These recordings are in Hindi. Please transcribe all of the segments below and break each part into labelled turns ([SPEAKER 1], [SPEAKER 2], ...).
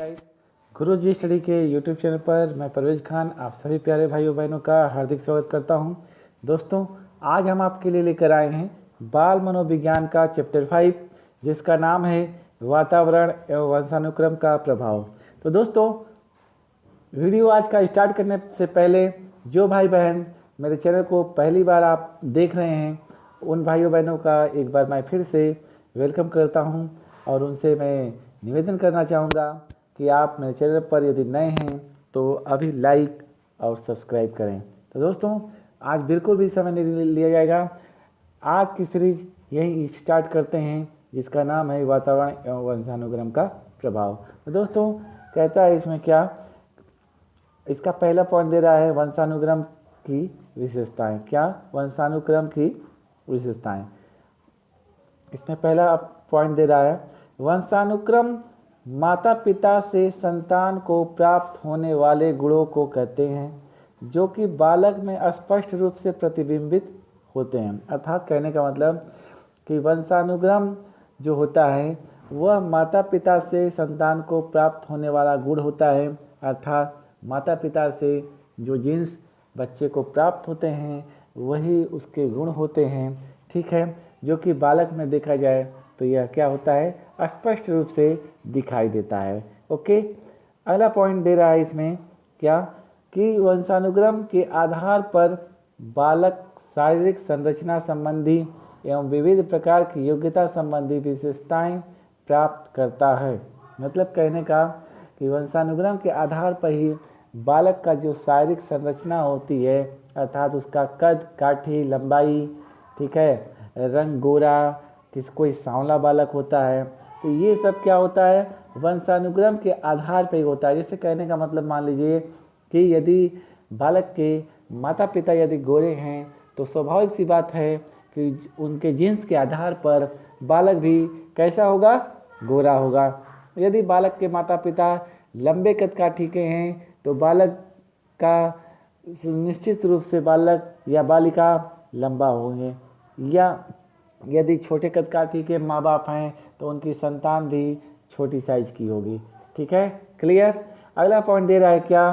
[SPEAKER 1] गाइस, गुरुजी स्टडी के यूट्यूब चैनल पर मैं परवेज खान आप सभी प्यारे भाइयों बहनों का हार्दिक स्वागत करता हूं। दोस्तों, आज हम आपके लिए लेकर आए हैं बाल मनोविज्ञान का चैप्टर 5 जिसका नाम है वातावरण एवं वंशानुक्रम का प्रभाव। तो दोस्तों, वीडियो आज का स्टार्ट करने से पहले जो भाई बहन मेरे चैनल को पहली बार आप देख रहे हैं उन भाइयों बहनों का एक बार मैं फिर से वेलकम करता हूं और उनसे मैं निवेदन करना चाहूँगा कि आप मेरे चैनल पर यदि नए हैं तो अभी लाइक और सब्सक्राइब करें। तो दोस्तों, आज बिल्कुल भी समय नहीं लिया जाएगा। आज की सीरीज यही स्टार्ट करते हैं जिसका नाम है वातावरण एवं वंशानुक्रम का प्रभाव। तो दोस्तों, कहता है इसमें क्या, इसका पहला पॉइंट दे रहा है वंशानुक्रम की विशेषताएं। क्या? वंशानुक्रम की विशेषताएं। इसमें पहला पॉइंट दे रहा है वंशानुक्रम माता पिता से संतान को प्राप्त होने वाले गुणों को कहते हैं जो कि बालक में स्पष्ट रूप से प्रतिबिंबित होते हैं। अर्थात कहने का मतलब कि वंशानुक्रम जो होता है वह माता पिता से संतान को प्राप्त होने वाला गुण होता है। अर्थात माता पिता से जो जीन्स बच्चे को प्राप्त होते हैं वही उसके गुण होते हैं, ठीक है, जो कि बालक में देखा जाए तो यह क्या होता है, स्पष्ट रूप से दिखाई देता है। ओके, अगला पॉइंट दे रहा है इसमें क्या कि वंशानुक्रम के आधार पर बालक शारीरिक संरचना संबंधी एवं विविध प्रकार की योग्यता संबंधी विशेषताएं प्राप्त करता है। मतलब कहने का कि वंशानुक्रम के आधार पर ही बालक का जो शारीरिक संरचना होती है, अर्थात उसका कद, काठी, लंबाई, ठीक है, रंग गोरा, कोई सांवला बालक होता है, तो ये सब क्या होता है, वंशानुक्रम के आधार पर ही होता है। जैसे कहने का मतलब मान लीजिए कि यदि बालक के माता पिता यदि गोरे हैं तो स्वाभाविक सी बात है कि उनके जीन्स के आधार पर बालक भी कैसा होगा, गोरा होगा। यदि बालक के माता पिता लंबे कद काठी के हैं तो बालक का निश्चित रूप से बालक या बालिका लंबा होंगे, या यदि छोटे कद काठी के माँ बाप हैं तो उनकी संतान भी छोटी साइज की होगी। ठीक है, क्लियर। अगला पॉइंट दे रहा है क्या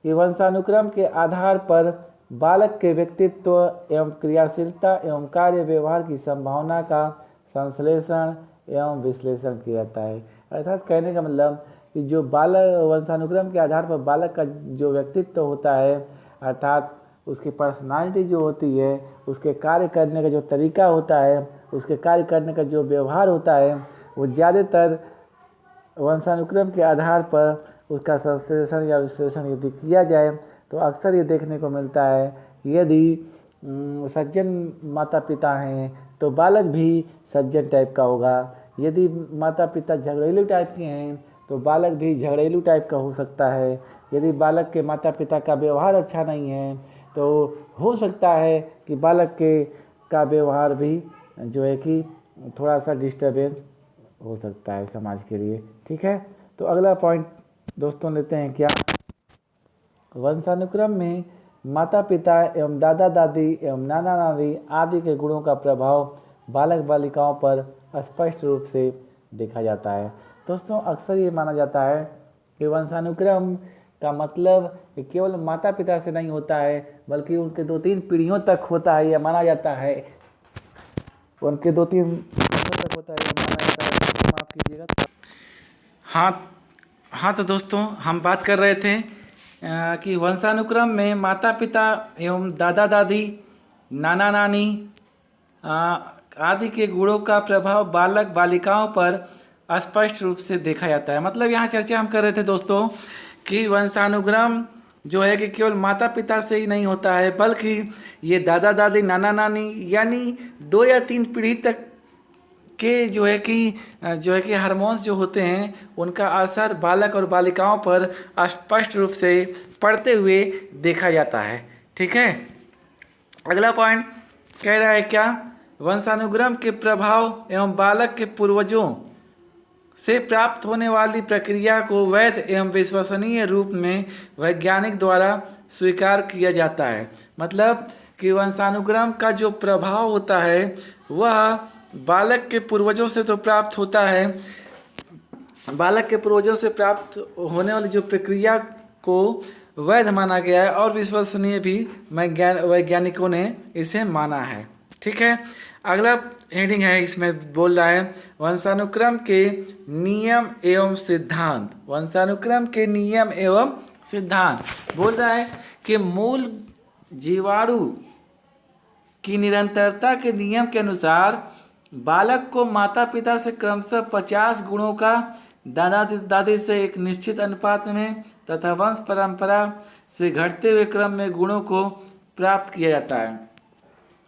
[SPEAKER 1] कि वंशानुक्रम के आधार पर बालक के व्यक्तित्व एवं क्रियाशीलता एवं कार्य व्यवहार की संभावना का संश्लेषण एवं विश्लेषण किया जाता है। अर्थात कहने का मतलब कि जो बालक वंशानुक्रम के आधार पर बालक का जो व्यक्तित्व होता है, अर्थात उसकी पर्सनालिटी जो होती है, उसके कार्य करने का जो तरीका होता है, उसके कार्य करने का जो व्यवहार होता है, वो ज़्यादातर वंशानुक्रम के आधार पर उसका संश्लेषण या विश्लेषण यदि किया जाए तो अक्सर ये देखने को मिलता है कि यदि सज्जन माता पिता हैं तो बालक भी सज्जन टाइप का होगा। यदि माता पिता झगड़ेलू टाइप के हैं तो बालक भी झगड़ेलू टाइप का हो सकता है। यदि बालक के माता पिता का व्यवहार अच्छा नहीं है तो हो सकता है कि बालक का व्यवहार भी जो है कि थोड़ा सा डिस्टर्बेंस हो सकता है समाज के लिए। ठीक है, तो अगला पॉइंट दोस्तों लेते हैं क्या, वंशानुक्रम में माता पिता एवं दादा दादी एवं नाना नानी आदि के गुणों का प्रभाव बालक बालिकाओं पर स्पष्ट रूप से देखा जाता है। दोस्तों, अक्सर ये माना जाता है कि वंशानुक्रम का मतलब कि केवल माता पिता से नहीं होता है बल्कि उनके 2-3 पीढ़ियों तक होता है, यह माना जाता है। उनके 2-3 पीढ़ियों तक होता है, यह माना जाता है। माफ़ कीजिएगा। हाँ, तो दोस्तों, हम बात कर रहे थे कि वंशानुक्रम में माता पिता एवं दादा दादी, नाना नानी आदि के गुणों का प्रभाव बालक बालिकाओं पर स्पष्ट रूप से देखा जाता है। मतलब यहाँ चर्चा हम कर रहे थे दोस्तों कि वंशानुक्रम जो है कि केवल माता पिता से ही नहीं होता है बल्कि ये दादा दादी, नाना नानी यानी 2 या 3 पीढ़ी तक के जो है कि हार्मोन्स जो होते हैं उनका असर बालक और बालिकाओं पर स्पष्ट रूप से पड़ते हुए देखा जाता है। ठीक है, अगला पॉइंट कह रहा है क्या, वंशानुक्रम के प्रभाव एवं बालक के पूर्वजों से प्राप्त होने वाली प्रक्रिया को वैध एवं विश्वसनीय रूप में वैज्ञानिक द्वारा स्वीकार किया जाता है। मतलब कि वंशानुक्रम का जो प्रभाव होता है वह बालक के पूर्वजों से तो प्राप्त होता है, बालक के पूर्वजों से प्राप्त होने वाली जो प्रक्रिया को वैध माना गया है और विश्वसनीय भी वैज्ञानिकों ने इसे माना है। ठीक है, अगला हेडिंग है, इसमें बोल रहा है वंशानुक्रम के नियम एवं सिद्धांत। वंशानुक्रम के नियम एवं सिद्धांत बोल रहा है कि मूल जीवाणु की निरंतरता के नियम के अनुसार बालक को माता पिता से क्रमशः 50 गुणों का दादा दादी से एक निश्चित अनुपात में तथा वंश परंपरा से घटते हुए क्रम में गुणों को प्राप्त किया जाता है।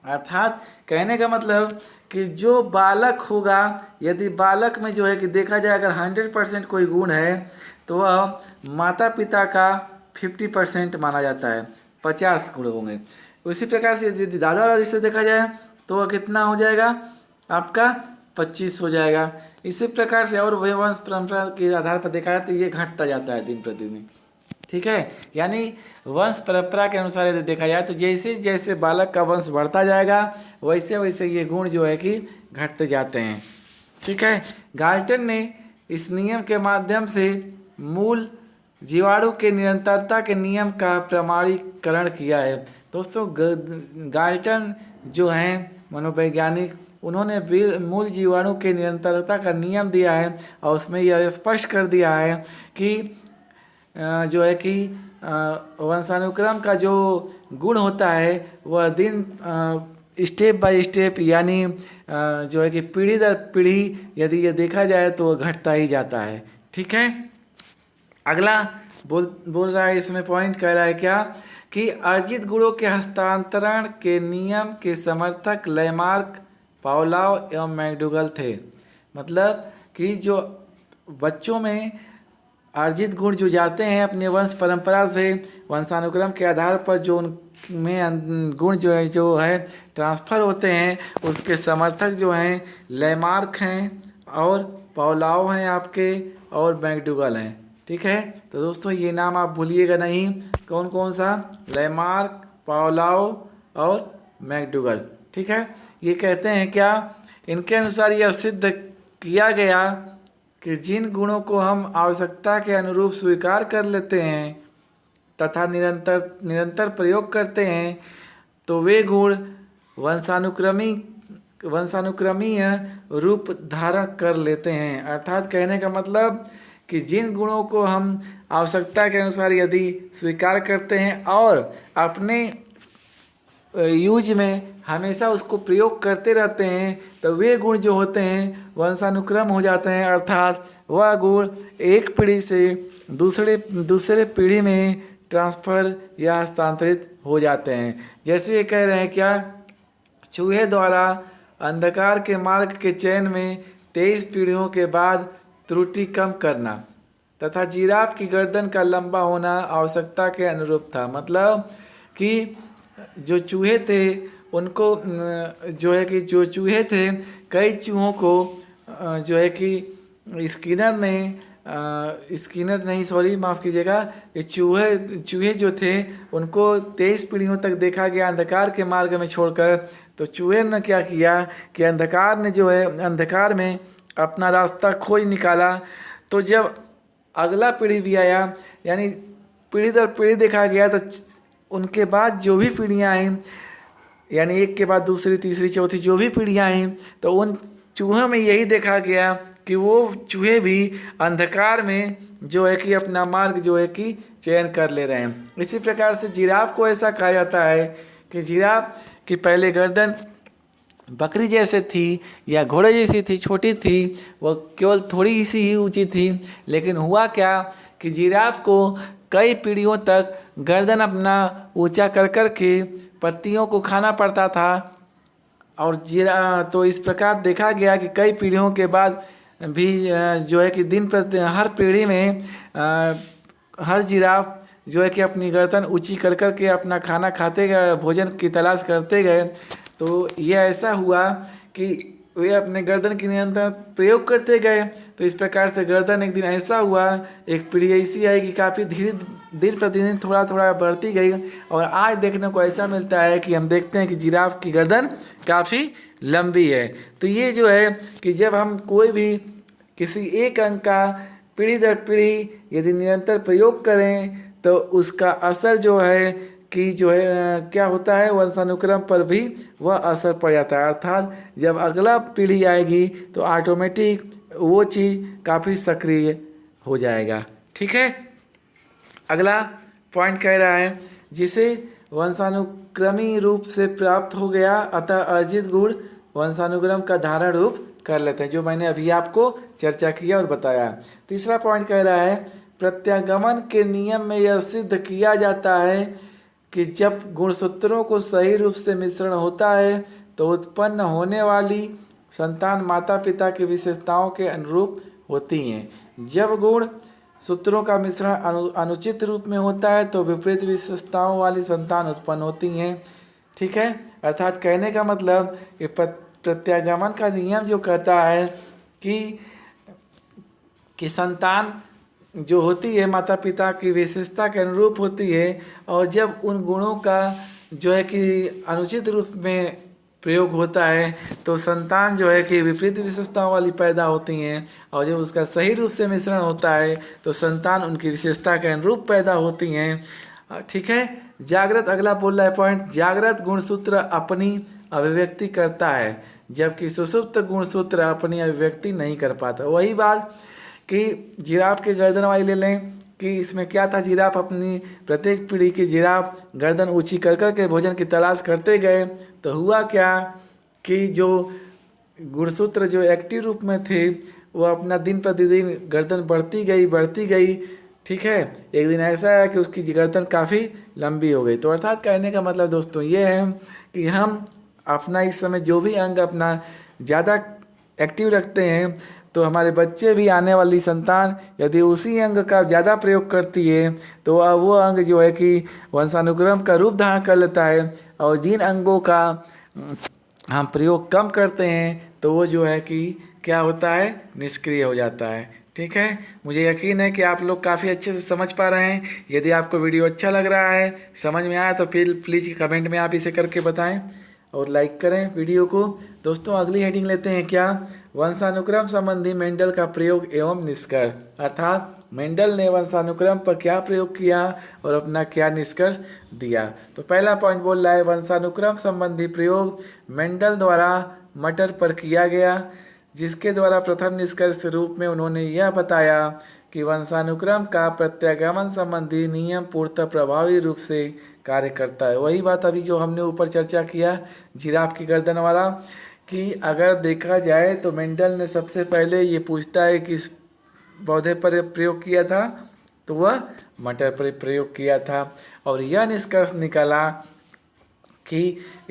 [SPEAKER 1] अर्थात कहने का मतलब कि जो बालक होगा, यदि बालक में जो है कि देखा जाए अगर 100% कोई गुण है तो वह माता पिता का 50% माना जाता है, 50 गुण होंगे। उसी प्रकार से यदि दादा दादी से देखा जाए तो वह कितना हो जाएगा, आपका 25 हो जाएगा। इसी प्रकार से और वंश परंपरा के आधार पर देखा जाए तो ये घटता जाता है दिन प्रतिदिन। ठीक है, यानी वंश परंपरा के अनुसार यदि देखा जाए तो जैसे जैसे बालक का वंश बढ़ता जाएगा वैसे वैसे ये गुण जो है कि घटते जाते हैं। ठीक है, गाल्टन ने इस नियम के माध्यम से मूल जीवाणु के निरंतरता के नियम का प्रमाणीकरण किया है। दोस्तों, गाल्टन जो हैं मनोवैज्ञानिक, उन्होंने मूल जीवाणु के निरंतरता का नियम दिया है और उसमें यह स्पष्ट कर दिया है कि जो है कि वंशानुक्रम का जो गुण होता है वह दिन स्टेप बाय स्टेप, यानी जो है कि पीढ़ी दर पीढ़ी यदि ये देखा जाए तो घटता ही जाता है। ठीक है, अगला बोल रहा है, इसमें पॉइंट कह रहा है क्या कि अर्जित गुणों के हस्तांतरण के नियम के समर्थक लैमार्क, पावलोव एवं मैकडूगल थे। मतलब कि जो बच्चों में अर्जित गुण जो जाते हैं अपने वंश परंपरा से वंशानुक्रम के आधार पर जो उनमें गुण जो है ट्रांसफ़र होते हैं, उसके समर्थक जो हैं लैमार्क हैं और पावलोव हैं आपके, और मैकडूगल हैं। ठीक है, तो दोस्तों ये नाम आप भूलिएगा नहीं, कौन कौन सा, लैमार्क, पावलोव और मैकडूगल। ठीक है, ये कहते हैं क्या, इनके अनुसार यह सिद्ध किया गया कि जिन गुणों को हम आवश्यकता के अनुरूप स्वीकार कर लेते हैं तथा निरंतर प्रयोग करते हैं तो वे गुण वंशानुक्रमीय रूप धारण कर लेते हैं। अर्थात कहने का मतलब कि जिन गुणों को हम आवश्यकता के अनुसार यदि स्वीकार करते हैं और अपने यूज में हमेशा उसको प्रयोग करते रहते हैं तो वे गुण जो होते हैं वंशानुक्रम हो जाते हैं। अर्थात वह गुण एक पीढ़ी से दूसरे पीढ़ी में ट्रांसफ़र या हस्तांतरित हो जाते हैं। जैसे ये कह रहे हैं क्या, चूहे द्वारा अंधकार के मार्ग के चयन में 23 पीढ़ियों के बाद त्रुटि कम करना तथा जिराफ की गर्दन का लंबा होना आवश्यकता के अनुरूप था। मतलब कि जो चूहे थे उनको जो है कि जो चूहे थे, कई चूहों को जो है कि स्किनर नहीं, सॉरी माफ़ कीजिएगा, चूहे जो थे उनको 23 पीढ़ियों तक देखा गया अंधकार के मार्ग में छोड़कर। तो चूहे ने क्या किया कि अंधकार में अपना रास्ता खोज निकाला। तो जब अगला पीढ़ी भी आया, यानी पीढ़ी दर पीढ़ी देखा गया, तो उनके बाद जो भी पीढ़ियाँ आई, यानी एक के बाद दूसरी तीसरी चौथी जो भी पीढ़ियाँ आई, तो उन चूहों में यही देखा गया कि वो चूहे भी अंधकार में जो है कि अपना मार्ग जो है कि चयन कर ले रहे हैं। इसी प्रकार से जिराफ को ऐसा कहा जाता है कि जिराफ की पहले गर्दन बकरी जैसे थी या घोड़े जैसी थी, छोटी थी, वह केवल थोड़ी सी ही ऊंची थी। लेकिन हुआ क्या कि जिराफ को कई पीढ़ियों तक गर्दन अपना ऊंचा कर के पत्तियों को खाना पड़ता था। और तो इस प्रकार देखा गया कि कई पीढ़ियों के बाद भी जो है कि हर पीढ़ी में हर जिराफ जो है कि अपनी गर्दन ऊंची कर के अपना खाना खाते गए, भोजन की तलाश करते गए। तो ये ऐसा हुआ कि वे अपने गर्दन की निरंतर प्रयोग करते गए। तो इस प्रकार से गर्दन एक दिन ऐसा हुआ, एक पीढ़ी ऐसी आई कि काफ़ी धीरे दिन प्रतिदिन थोड़ा थोड़ा बढ़ती गई। और आज देखने को ऐसा मिलता है कि हम देखते हैं कि जिराफ की गर्दन काफ़ी लंबी है। तो ये जो है कि जब हम कोई भी किसी एक अंग का पीढ़ी दर पीढ़ी यदि निरंतर प्रयोग करें तो उसका असर जो है कि जो है क्या होता है, वंशानुक्रम पर भी वह असर पड़ जाता है। अर्थात जब अगला पीढ़ी आएगी तो ऑटोमेटिक वो चीज़ काफ़ी सक्रिय हो जाएगा। ठीक है, अगला पॉइंट कह रहा है जिसे वंशानुक्रमी रूप से प्राप्त हो गया अतः अर्जित गुण वंशानुक्रम का धारण रूप कर लेते हैं, जो मैंने अभी आपको चर्चा किया और बताया। तीसरा पॉइंट कह रहा है प्रत्यागमन के नियम में यह सिद्ध किया जाता है कि जब गुणसूत्रों को सही रूप से मिश्रण होता है तो उत्पन्न होने वाली संतान माता पिता की विशेषताओं के अनुरूप होती हैं। जब गुण सूत्रों का मिश्रण अनुचित रूप में होता है तो विपरीत विशेषताओं वाली संतान उत्पन्न होती हैं। ठीक है, अर्थात कहने का मतलब कि प्रत्यागमन का नियम जो कहता है कि संतान जो होती है माता पिता की विशेषता के अनुरूप होती है, और जब उन गुणों का जो है कि अनुचित रूप में प्रयोग होता है तो संतान जो है कि विपरीत विशेषताओं वाली पैदा होती हैं, और जब उसका सही रूप से मिश्रण होता है तो संतान उनकी विशेषता के अनुरूप पैदा होती हैं। ठीक है, जागृत अगला बोल रहा है पॉइंट, जागृत गुणसूत्र अपनी अभिव्यक्ति करता है जबकि सुषुप्त गुणसूत्र अपनी अभिव्यक्ति नहीं कर पाता। वही बात कि जिराफ के गर्दन वाली ले लें कि इसमें क्या था, जिराफ अपनी प्रत्येक पीढ़ी की जिराफ गर्दन ऊंची कर कर के भोजन की तलाश करते गए, तो हुआ क्या कि जो गुणसूत्र जो एक्टिव रूप में थे वो अपना दिन प्रतिदिन गर्दन बढ़ती गई। ठीक है, एक दिन ऐसा है कि उसकी गर्दन काफ़ी लंबी हो गई। तो अर्थात कहने का मतलब दोस्तों ये है कि हम अपना इस समय जो भी अंग अपना ज़्यादा एक्टिव रखते हैं तो हमारे बच्चे भी, आने वाली संतान यदि उसी अंग का ज़्यादा प्रयोग करती है तो वो अंग जो है कि वंशानुक्रम का रूप धारण कर लेता है, और जिन अंगों का हम प्रयोग कम करते हैं तो वो जो है कि क्या होता है, निष्क्रिय हो जाता है। ठीक है, मुझे यकीन है कि आप लोग काफ़ी अच्छे से समझ पा रहे हैं। यदि आपको वीडियो अच्छा लग रहा है, समझ में आया, तो फिर प्लीज़ कमेंट में आप इसे करके बताएं और लाइक करें वीडियो को। दोस्तों अगली हेडिंग लेते हैं क्या, वंशानुक्रम संबंधी मेंडल का प्रयोग एवं निष्कर्ष। अर्थात मेंडल ने वंशानुक्रम पर क्या प्रयोग किया और अपना क्या निष्कर्ष दिया। तो पहला पॉइंट बोल रहा है वंशानुक्रम संबंधी प्रयोग मेंडल द्वारा मटर पर किया गया, जिसके द्वारा प्रथम निष्कर्ष रूप में उन्होंने यह बताया कि वंशानुक्रम का प्रत्यागमन संबंधी नियम पूर्णतः प्रभावी रूप से कार्य करता है। वही बात अभी जो हमने ऊपर चर्चा किया जिराफ की गर्दन वाला, कि अगर देखा जाए तो मेंडल ने सबसे पहले ये पूछता है कि इस पौधे पर प्रयोग किया था, तो वह मटर पर प्रयोग किया था, और यह निष्कर्ष निकाला कि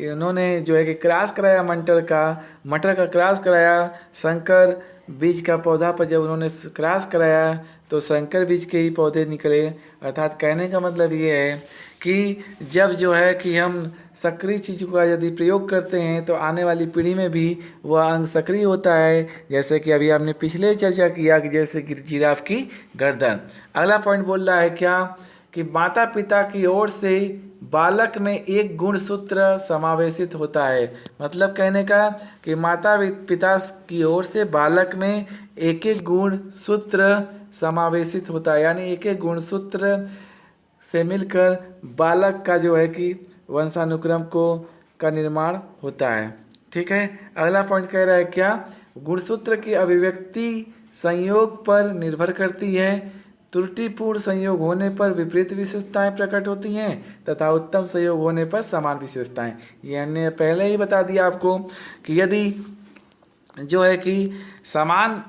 [SPEAKER 1] इन्होंने जो है कि क्रॉस कराया मटर का क्रॉस कराया संकर बीज का पौधा पर। जब उन्होंने क्रॉस कराया तो संकर बीज के ही पौधे निकले। अर्थात कहने का मतलब ये है कि जब जो है कि हम सक्रिय चीज़ों का यदि प्रयोग करते हैं तो आने वाली पीढ़ी में भी वह अंग सक्रिय होता है, जैसे कि अभी हमने पिछले चर्चा किया कि जैसे कि जिराफ की गर्दन। अगला पॉइंट बोल रहा है क्या, कि माता पिता की ओर से बालक में एक गुणसूत्र समावेशित होता है। मतलब कहने का कि माता पिता की ओर से बालक में एक एक गुणसूत्र समावेशित होता है, यानी एक एक गुणसूत्र से मिलकर बालक का जो है कि वंशानुक्रम का निर्माण होता है। ठीक है, अगला पॉइंट कह रहा है क्या, गुणसूत्र की अभिव्यक्ति संयोग पर निर्भर करती है। त्रुटिपूर्ण संयोग होने पर विपरीत विशेषताएं प्रकट होती हैं तथा उत्तम संयोग होने पर समान विशेषताएं। ये हमने पहले ही बता दिया आपको कि यदि जो है कि समान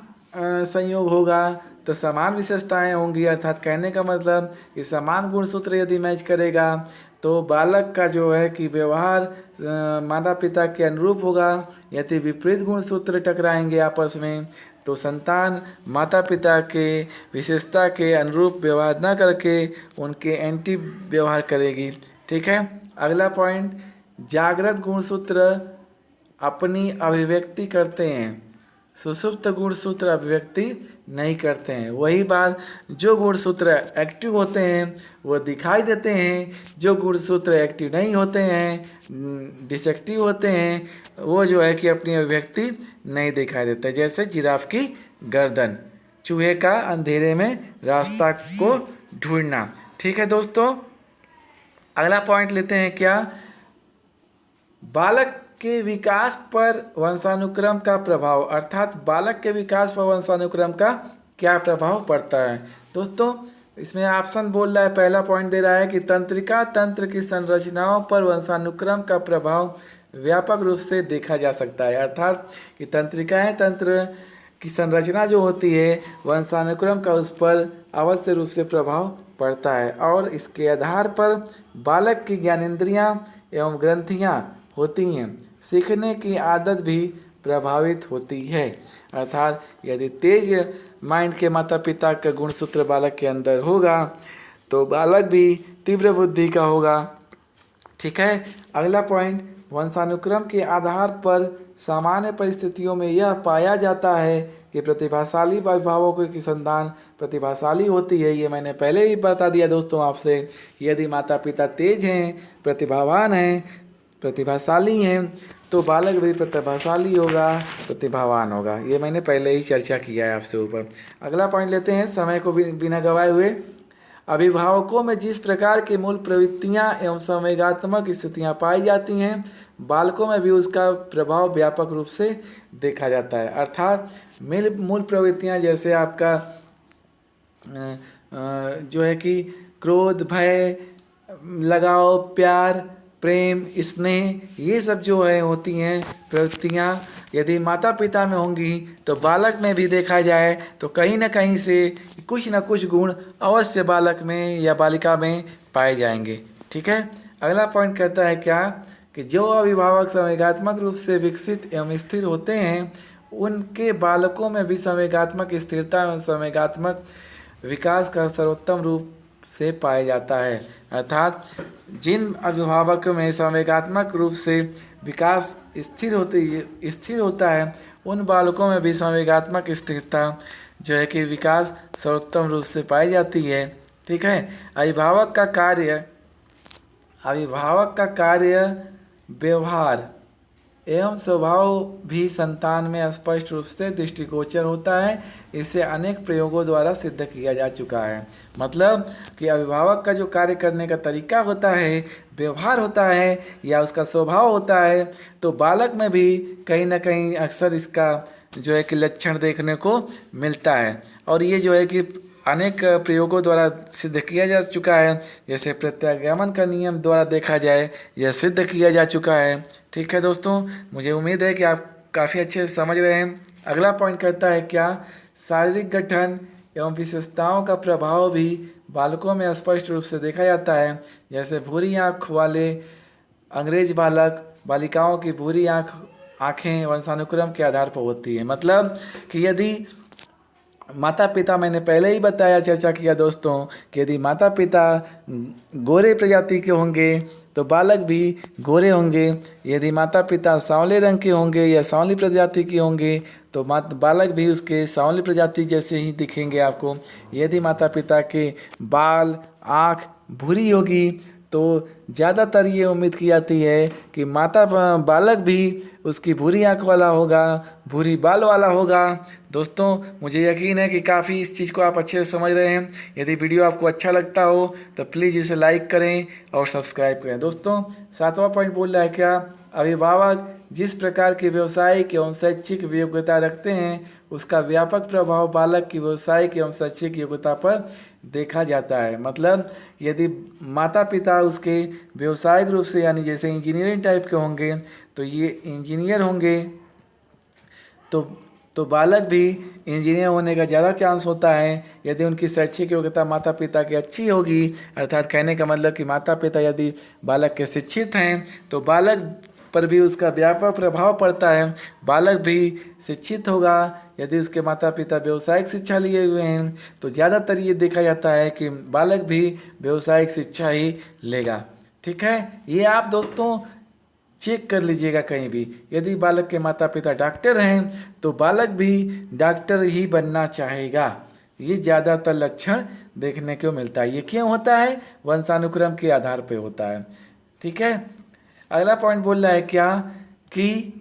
[SPEAKER 1] संयोग होगा तो समान विशेषताएं होंगी। अर्थात कहने का मतलब कि समान गुणसूत्र यदि मैच करेगा तो बालक का जो है कि व्यवहार माता पिता के अनुरूप होगा। यदि विपरीत गुणसूत्र टकराएंगे आपस में तो संतान माता पिता के विशेषता के अनुरूप व्यवहार न करके उनके एंटी व्यवहार करेगी। ठीक है, अगला पॉइंट, जागृत गुणसूत्र अपनी अभिव्यक्ति करते हैं, सुषुप्त गुणसूत्र अभिव्यक्ति नहीं करते हैं। वही बात, जो गुणसूत्र एक्टिव होते हैं वो दिखाई देते हैं, जो गुणसूत्र एक्टिव नहीं होते हैं, डिसएक्टिव होते हैं, वो जो है कि अपनी अभिव्यक्ति नहीं दिखाई देता। जैसे जिराफ की गर्दन। चूहे का अंधेरे में रास्ता को ढूंढना। ठीक है दोस्तों, अगला पॉइंट लेते हैं क्या, बालक के विकास पर वंशानुक्रम का प्रभाव, अर्थात बालक के विकास पर वंशानुक्रम का क्या प्रभाव पड़ता है। दोस्तों इसमें ऑप्शन बोल रहा है, पहला पॉइंट दे रहा है कि तंत्रिका तंत्र की संरचनाओं पर वंशानुक्रम का प्रभाव व्यापक रूप से देखा जा सकता है। अर्थात कि तंत्रिकाएं तंत्र की संरचना जो होती है वंशानुक्रम का उस पर अवश्य रूप से प्रभाव पड़ता है, और इसके आधार पर बालक की ज्ञानेंद्रियां एवं ग्रंथियां होती हैं, सीखने की आदत भी प्रभावित होती है। अर्थात यदि तेज माइंड के माता पिता का गुणसूत्र बालक के अंदर होगा तो बालक भी तीव्र बुद्धि का होगा। ठीक है, अगला पॉइंट, वंशानुक्रम के आधार पर सामान्य परिस्थितियों में यह पाया जाता है कि प्रतिभाशाली अभिभावकों की संतान प्रतिभाशाली होती है। ये मैंने पहले ही बता दिया दोस्तों आपसे, यदि माता पिता तेज हैं, प्रतिभावान हैं, प्रतिभाशाली हैं तो बालक भी प्रतिभाशाली होगा, प्रतिभावान होगा। ये मैंने पहले ही चर्चा किया है आपसे ऊपर। अगला पॉइंट लेते हैं, समय को बिना गवाए हुए, अभिभावकों में जिस प्रकार की मूल प्रवृत्तियां एवं संवेगात्मक स्थितियां पाई जाती हैं बालकों में भी उसका प्रभाव व्यापक रूप से देखा जाता है। अर्थात मूल प्रवृत्तियां जैसे आपका जो है कि क्रोध, भय, लगाव, प्यार, प्रेम, स्नेह, ये सब जो है होती हैं प्रवृत्तियाँ, यदि माता पिता में होंगी तो बालक में भी देखा जाए तो कहीं ना कहीं से कुछ न कुछ गुण अवश्य बालक में या बालिका में पाए जाएंगे। ठीक है, अगला पॉइंट कहता है क्या कि जो अभिभावक संवेगात्मक रूप से विकसित एवं स्थिर होते हैं उनके बालकों में भी संवेगात्मक स्थिरता एवं संवेगात्मक विकास का सर्वोत्तम रूप से पाया जाता है। अर्थात जिन अभिभावकों में संवेगात्मक रूप से विकास स्थिर होता है उन बालकों में भी संवेगात्मक स्थिरता जो है कि विकास सर्वोत्तम रूप से पाई जाती है। ठीक है, अभिभावक का कार्य व्यवहार एवं स्वभाव भी संतान में स्पष्ट रूप से दृष्टिगोचर होता है। इसे अनेक प्रयोगों द्वारा सिद्ध किया जा चुका है। मतलब कि अभिभावक का जो कार्य करने का तरीका होता है, व्यवहार होता है या उसका स्वभाव होता है, तो बालक में भी कहीं ना कहीं अक्सर इसका जो है कि लक्षण देखने को मिलता है। और ये जो है कि अनेक प्रयोगों द्वारा सिद्ध किया जा चुका है, जैसे प्रत्यागमन का नियम द्वारा देखा जाए यह सिद्ध किया जा चुका है। ठीक है दोस्तों, मुझे उम्मीद है कि आप काफ़ी अच्छे से समझ रहे हैं। अगला पॉइंट कहता है क्या, शारीरिक गठन एवं विशेषताओं का प्रभाव भी बालकों में स्पष्ट रूप से देखा जाता है। जैसे भूरी आँख वाले अंग्रेज बालिकाओं की भूरी आँखें वंशानुक्रम के आधार पर होती है। मतलब कि यदि माता पिता, मैंने पहले ही बताया, चर्चा किया दोस्तों, कि यदि माता पिता गोरे प्रजाति के होंगे तो बालक भी गोरे होंगे। यदि माता पिता सांवले रंग के होंगे या सांवली प्रजाति के होंगे तो बालक भी उसके सांवली प्रजाति जैसे ही दिखेंगे आपको। यदि माता पिता के बाल, आँख भूरी होगी तो ज़्यादातर ये उम्मीद की जाती है कि बालक भी उसकी भूरी आँख वाला होगा, भूरी बाल वाला होगा। दोस्तों मुझे यकीन है कि काफ़ी इस चीज़ को आप अच्छे से समझ रहे हैं। यदि वीडियो आपको अच्छा लगता हो तो प्लीज़ इसे लाइक करें और सब्सक्राइब करें। दोस्तों 7वां पॉइंट बोल रहा है क्या, अभिभावक जिस प्रकार की व्यावसायिक एवं शैक्षिक योग्यता रखते हैं उसका व्यापक प्रभाव बालक की व्यावसायिक एवं शैक्षिक योग्यता पर देखा जाता है। मतलब यदि माता पिता उसके व्यावसायिक रूप से, यानी जैसे इंजीनियरिंग टाइप के होंगे तो ये इंजीनियर होंगे तो बालक भी इंजीनियर होने का ज़्यादा चांस होता है। यदि उनकी शैक्षिक योग्यता माता पिता की अच्छी होगी, अर्थात कहने का मतलब कि माता पिता यदि बालक के शिक्षित हैं तो बालक पर भी उसका व्यापक प्रभाव पड़ता है। बालक भी शिक्षित होगा, यदि उसके माता पिता व्यावसायिक शिक्षा लिए हुए हैं तो ज़्यादातर ये देखा जाता है कि बालक भी व्यावसायिक शिक्षा ही लेगा। ठीक है, ये आप दोस्तों चेक कर लीजिएगा कहीं भी। यदि बालक के माता पिता डॉक्टर हैं तो बालक भी डॉक्टर ही बनना चाहेगा। ये ज़्यादातर लक्षण देखने को मिलता है। ये क्यों होता है? वंशानुक्रम के आधार पे होता है। ठीक है, अगला पॉइंट बोल रहा है क्या कि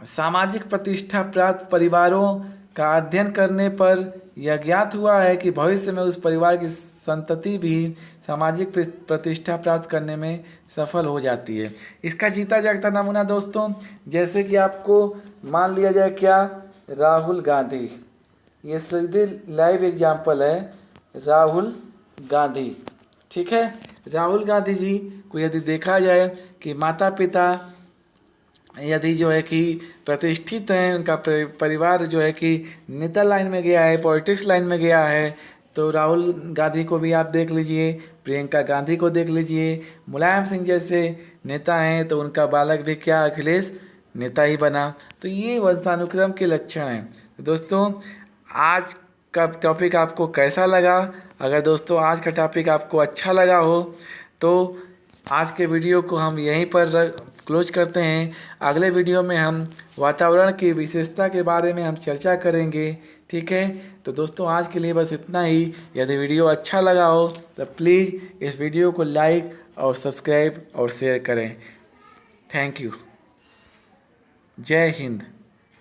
[SPEAKER 1] सामाजिक प्रतिष्ठा प्राप्त परिवारों का अध्ययन करने पर यह ज्ञात हुआ है कि भविष्य में उस परिवार की संतति भी सामाजिक प्रतिष्ठा प्राप्त करने में सफल हो जाती है। इसका जीता जागता नमूना दोस्तों, जैसे कि आपको मान लिया जाए क्या, राहुल गांधी, ये सीधे लाइव एग्जाम्पल है राहुल गांधी। ठीक है, राहुल गांधी जी को यदि देखा जाए कि माता पिता यदि जो है कि प्रतिष्ठित हैं, उनका परिवार जो है कि नेता लाइन में गया है, पॉलिटिक्स लाइन में गया है, तो राहुल गांधी को भी आप देख लीजिए, प्रियंका गांधी को देख लीजिए, मुलायम सिंह जैसे नेता हैं तो उनका बालक भी क्या, अखिलेश नेता ही बना। तो ये वंशानुक्रम के लक्षण हैं। तो दोस्तों आज का टॉपिक आपको कैसा लगा? अगर दोस्तों आज का टॉपिक आपको अच्छा लगा हो तो आज के वीडियो को हम यहीं पर क्लोज करते हैं। अगले वीडियो में हम वातावरण की विशेषता के बारे में हम चर्चा करेंगे। ठीक है, तो दोस्तों आज के लिए बस इतना ही। यदि वीडियो अच्छा लगा हो तो प्लीज़ इस वीडियो को लाइक और सब्सक्राइब और शेयर करें। Thank you. जय हिंद।